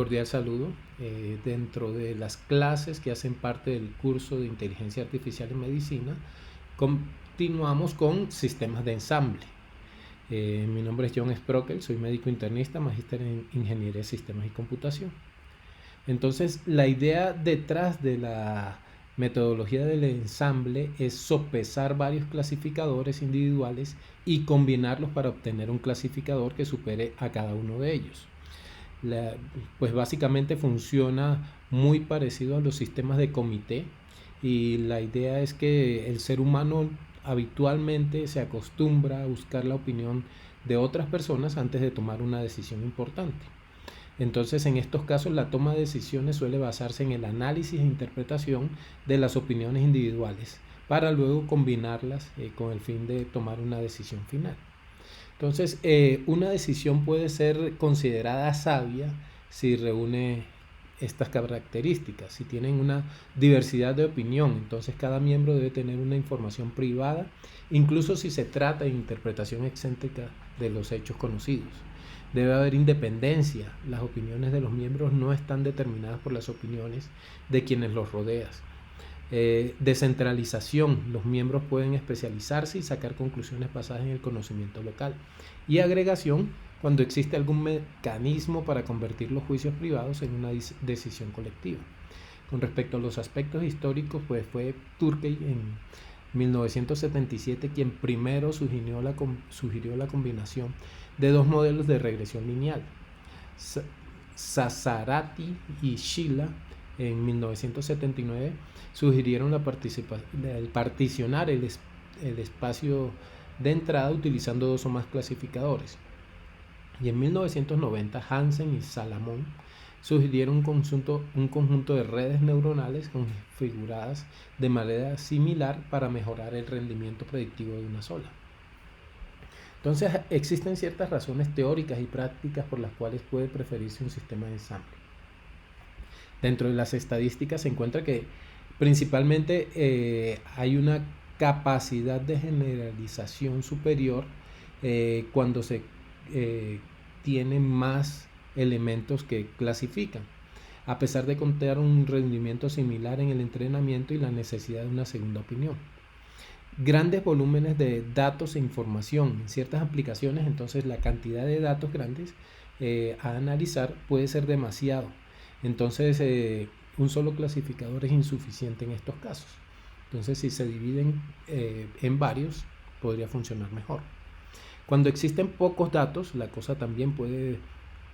Cordial saludo. Dentro de las clases que hacen parte del curso de Inteligencia Artificial en Medicina, continuamos con sistemas de ensamble. Mi nombre es John Sprockel, soy médico internista, magíster en Ingeniería de Sistemas y Computación. Entonces, la idea detrás de la metodología del ensamble es sopesar varios clasificadores individuales y combinarlos para obtener un clasificador que supere a cada uno de ellos. Pues básicamente funciona muy parecido a los sistemas de comité, y la idea es que el ser humano habitualmente se acostumbra a buscar la opinión de otras personas antes de tomar una decisión importante. Entonces, en estos casos, la toma de decisiones suele basarse en el análisis e interpretación de las opiniones individuales para luego combinarlas con el fin de tomar una decisión final. Entonces, una decisión puede ser considerada sabia si reúne estas características. Si tienen una diversidad de opinión, entonces cada miembro debe tener una información privada, incluso si se trata de interpretación excéntrica de los hechos conocidos. Debe haber independencia. Las opiniones de los miembros no están determinadas por las opiniones de quienes los rodean. Descentralización. Los miembros pueden especializarse y sacar conclusiones basadas en el conocimiento local. Y agregación, cuando existe algún mecanismo para convertir los juicios privados en una decisión colectiva. Con respecto a los aspectos históricos, pues fue Turkey en 1977 quien primero sugirió la combinación de dos modelos de regresión lineal. Sazarati y Shila en 1979 sugirieron el particionar el espacio de entrada utilizando dos o más clasificadores. Y en 1990 Hansen y Salamón sugirieron un conjunto de redes neuronales configuradas de manera similar para mejorar el rendimiento predictivo de una sola. Entonces, existen ciertas razones teóricas y prácticas por las cuales puede preferirse un sistema de ensamble. Dentro de las estadísticas se encuentra que principalmente hay una capacidad de generalización superior cuando se tiene más elementos que clasifican, a pesar de contar un rendimiento similar en el entrenamiento y la necesidad de una segunda opinión. Grandes volúmenes de datos e información en ciertas aplicaciones, entonces la cantidad de datos grandes a analizar puede ser demasiado. Entonces un solo clasificador es insuficiente en estos casos. Entonces, si se dividen en varios, podría funcionar mejor. Cuando existen pocos datos, la cosa también puede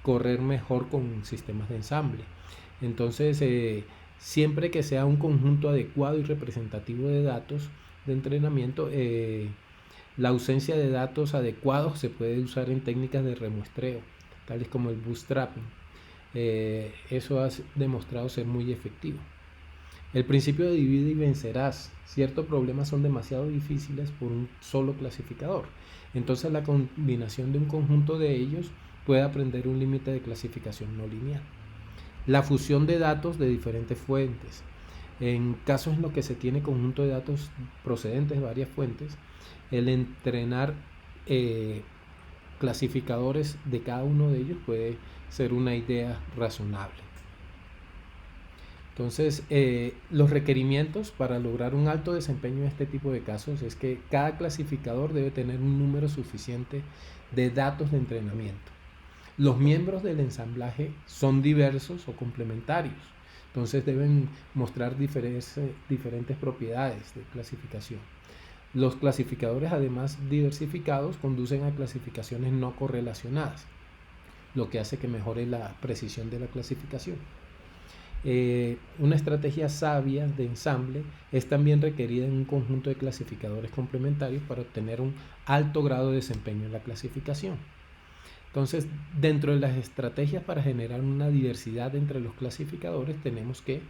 correr mejor con sistemas de ensamble. Entonces, siempre que sea un conjunto adecuado y representativo de datos de entrenamiento, la ausencia de datos adecuados se puede usar en técnicas de remuestreo, tales como el bootstrapping. Eso ha demostrado ser muy efectivo. El principio de divide y vencerás. Ciertos problemas son demasiado difíciles por un solo clasificador. Entonces la combinación de un conjunto de ellos puede aprender un límite de clasificación no lineal. La fusión de datos de diferentes fuentes. En casos en los que se tiene conjunto de datos procedentes de varias fuentes, el entrenar clasificadores de cada uno de ellos puede ser una idea razonable. Entonces, los requerimientos para lograr un alto desempeño en este tipo de casos es que cada clasificador debe tener un número suficiente de datos de entrenamiento. Los miembros del ensamblaje son diversos o complementarios, entonces deben mostrar diferentes propiedades de clasificación. Los clasificadores, además diversificados, conducen a clasificaciones no correlacionadas, lo que hace que mejore la precisión de la clasificación. Una estrategia sabia de ensamble es también requerida en un conjunto de clasificadores complementarios para obtener un alto grado de desempeño en la clasificación. Entonces, dentro de las estrategias para generar una diversidad entre los clasificadores, tenemos que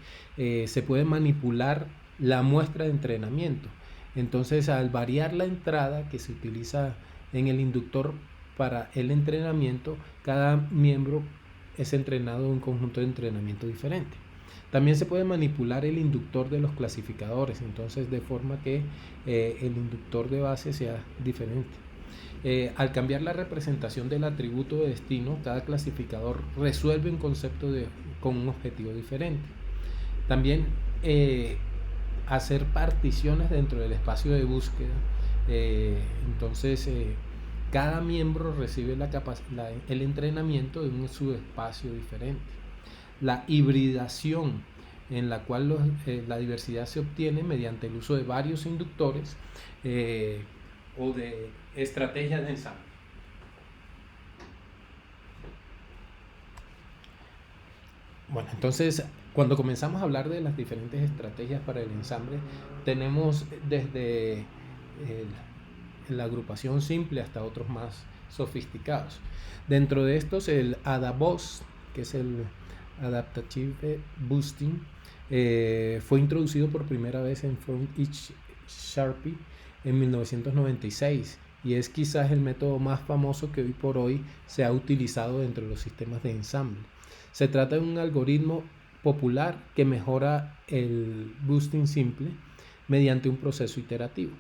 se puede manipular la muestra de entrenamiento. Entonces, al variar la entrada que se utiliza en el inductor para el entrenamiento, cada miembro es entrenado en un conjunto de entrenamiento diferente. También se puede manipular el inductor de los clasificadores, entonces de forma que el inductor de base sea diferente. Al cambiar la representación del atributo de destino, cada clasificador resuelve un concepto con un objetivo diferente. También hacer particiones dentro del espacio de búsqueda. Entonces, cada miembro recibe el entrenamiento de un subespacio diferente. La hibridación, en la cual la diversidad se obtiene mediante el uso de varios inductores o de estrategias de ensamble. Bueno, entonces, cuando comenzamos a hablar de las diferentes estrategias para el ensamble, tenemos desde la agrupación simple hasta otros más sofisticados. Dentro de estos, el ADA-BOOST, que es el Adaptive Boosting, fue introducido por primera vez en From Each Sharpie en 1996 y es quizás el método más famoso que hoy por hoy se ha utilizado dentro de los sistemas de ensamble. Se trata de un algoritmo popular que mejora el boosting simple mediante un proceso iterativo.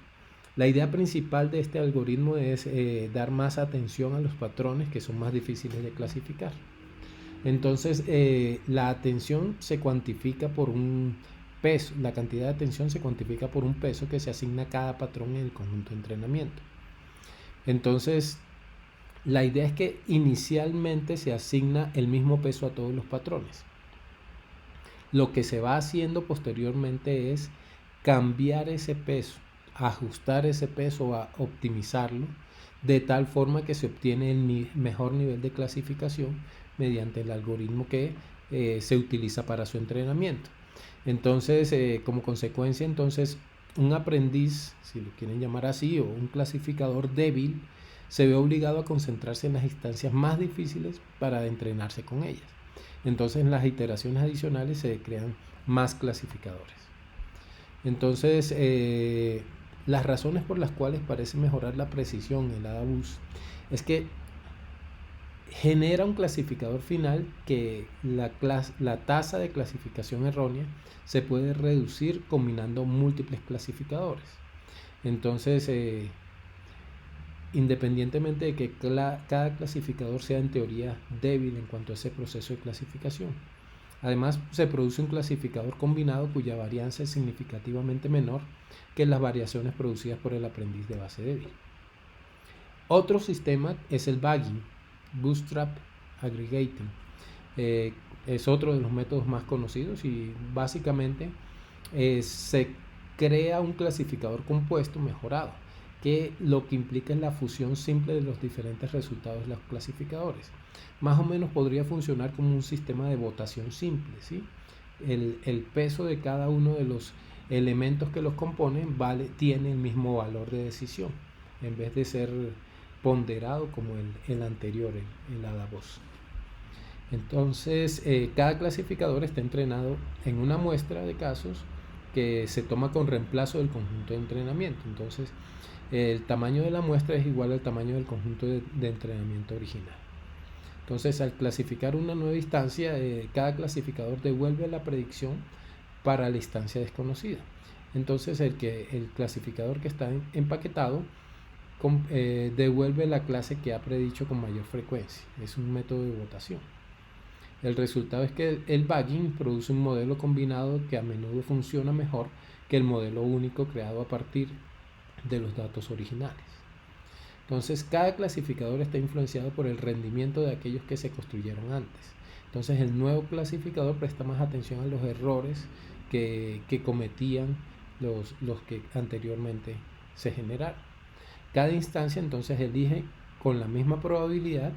La idea principal de este algoritmo es dar más atención a los patrones que son más difíciles de clasificar. Entonces, la atención se cuantifica por un peso, la cantidad de atención se cuantifica por un peso que se asigna a cada patrón en el conjunto de entrenamiento. Entonces, la idea es que inicialmente se asigna el mismo peso a todos los patrones. Lo que se va haciendo posteriormente es cambiar ese peso, ajustar ese peso, a optimizarlo, de tal forma que se obtiene el mejor nivel de clasificación mediante el algoritmo que se utiliza para su entrenamiento. Entonces, como consecuencia, entonces, un aprendiz, si lo quieren llamar así, o un clasificador débil, se ve obligado a concentrarse en las instancias más difíciles para entrenarse con ellas. Entonces, en las iteraciones adicionales se crean más clasificadores. Entonces, las razones por las cuales parece mejorar la precisión el ADA-BOOST es que genera un clasificador final que la tasa de clasificación errónea se puede reducir combinando múltiples clasificadores. Entonces, independientemente de que cada clasificador sea en teoría débil en cuanto a ese proceso de clasificación. Además, se produce un clasificador combinado cuya varianza es significativamente menor que las variaciones producidas por el aprendiz de base débil. Otro sistema es el bagging, Bootstrap Aggregating. Es otro de los métodos más conocidos y básicamente se crea un clasificador compuesto mejorado, que lo que implica es la fusión simple de los diferentes resultados de los clasificadores. Más o menos podría funcionar como un sistema de votación simple, ¿sí? El peso de cada uno de los elementos que los componen tiene el mismo valor de decisión, en vez de ser ponderado como el anterior, el ADA-BOOST. Entonces, cada clasificador está entrenado en una muestra de casos que se toma con reemplazo del conjunto de entrenamiento. Entonces, el tamaño de la muestra es igual al tamaño del conjunto de entrenamiento original. Entonces, al clasificar una nueva instancia, cada clasificador devuelve la predicción para la instancia desconocida. Entonces, el clasificador que está empaquetado devuelve la clase que ha predicho con mayor frecuencia. Es un método de votación. El resultado es que el bagging produce un modelo combinado que a menudo funciona mejor que el modelo único creado a partir de los datos originales. Entonces, cada clasificador está influenciado por el rendimiento de aquellos que se construyeron antes. Entonces, el nuevo clasificador presta más atención a los errores que cometían los que anteriormente se generaron. Cada instancia entonces elige con la misma probabilidad,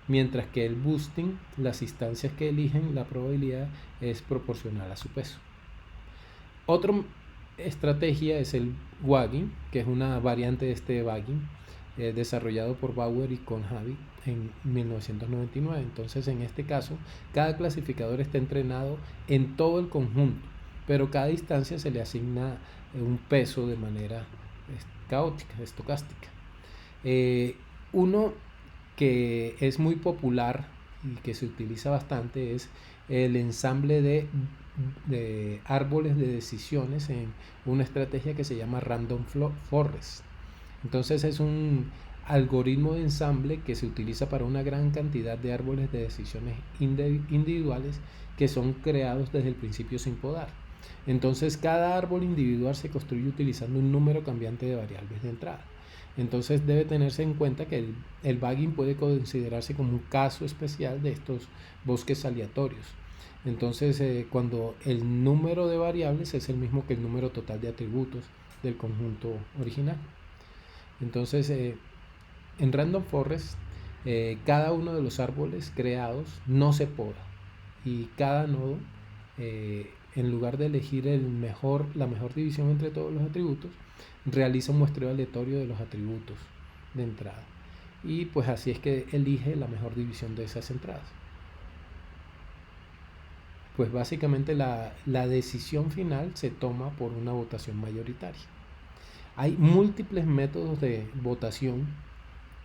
mientras que el boosting, las instancias que eligen, la probabilidad es proporcional a su peso. Otra estrategia es el wagging, que es una variante de este bagging, desarrollado por Bauer y Konhavi en 1999. Entonces, en este caso, cada clasificador está entrenado en todo el conjunto, pero cada instancia se le asigna un peso de manera caótica, estocástica. Uno que es muy popular y que se utiliza bastante es el ensamble de árboles de decisiones en una estrategia que se llama Random Forest. Entonces es un algoritmo de ensamble que se utiliza para una gran cantidad de árboles de decisiones individuales que son creados desde el principio sin podar. Entonces cada árbol individual se construye utilizando un número cambiante de variables de entrada. Entonces debe tenerse en cuenta que el bagging puede considerarse como un caso especial de estos bosques aleatorios. Entonces cuando el número de variables es el mismo que el número total de atributos del conjunto original. Entonces en Random Forest cada uno de los árboles creados no se poda y cada nodo en lugar de elegir la mejor división entre todos los atributos, realiza un muestreo aleatorio de los atributos de entrada y pues así es que elige la mejor división de esas entradas. Pues básicamente la decisión final se toma por una votación mayoritaria. Hay múltiples métodos de votación,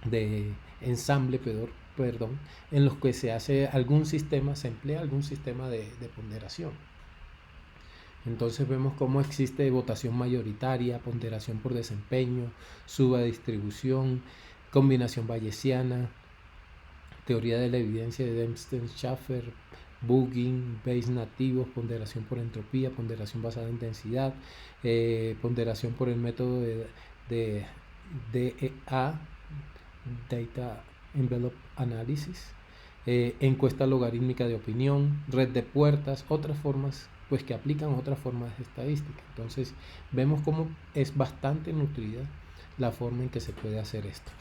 de ensamble, perdón, en los que se hace se emplea algún sistema de ponderación. Entonces vemos cómo existe votación mayoritaria, ponderación por desempeño, subdistribución, combinación bayesiana, teoría de la evidencia de Dempsey-Schaffer, Bugging, Bayes nativos, ponderación por entropía, ponderación basada en densidad, ponderación por el método de DEA, Data Envelope Analysis, encuesta logarítmica de opinión, red de puertas, otras formas pues que aplican otras formas de estadística. Entonces vemos cómo es bastante nutrida la forma en que se puede hacer esto.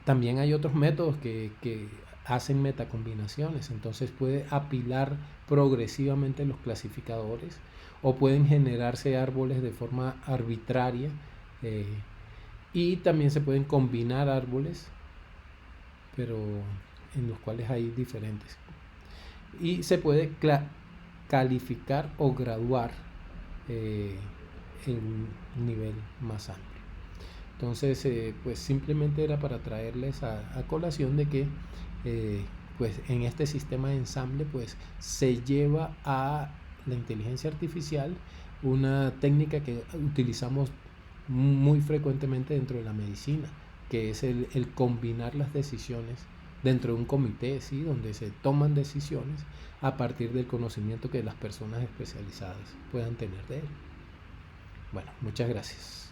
También hay otros métodos que hacen metacombinaciones, entonces puede apilar progresivamente los clasificadores o pueden generarse árboles de forma arbitraria y también se pueden combinar árboles, pero en los cuales hay diferentes. Y se puede calificar o graduar en un nivel más amplio. Entonces, pues simplemente era para traerles a colación de que pues en este sistema de ensamble pues se lleva a la inteligencia artificial una técnica que utilizamos muy frecuentemente dentro de la medicina, que es el combinar las decisiones dentro de un comité, ¿sí? Donde se toman decisiones a partir del conocimiento que las personas especializadas puedan tener de él. Bueno, muchas gracias.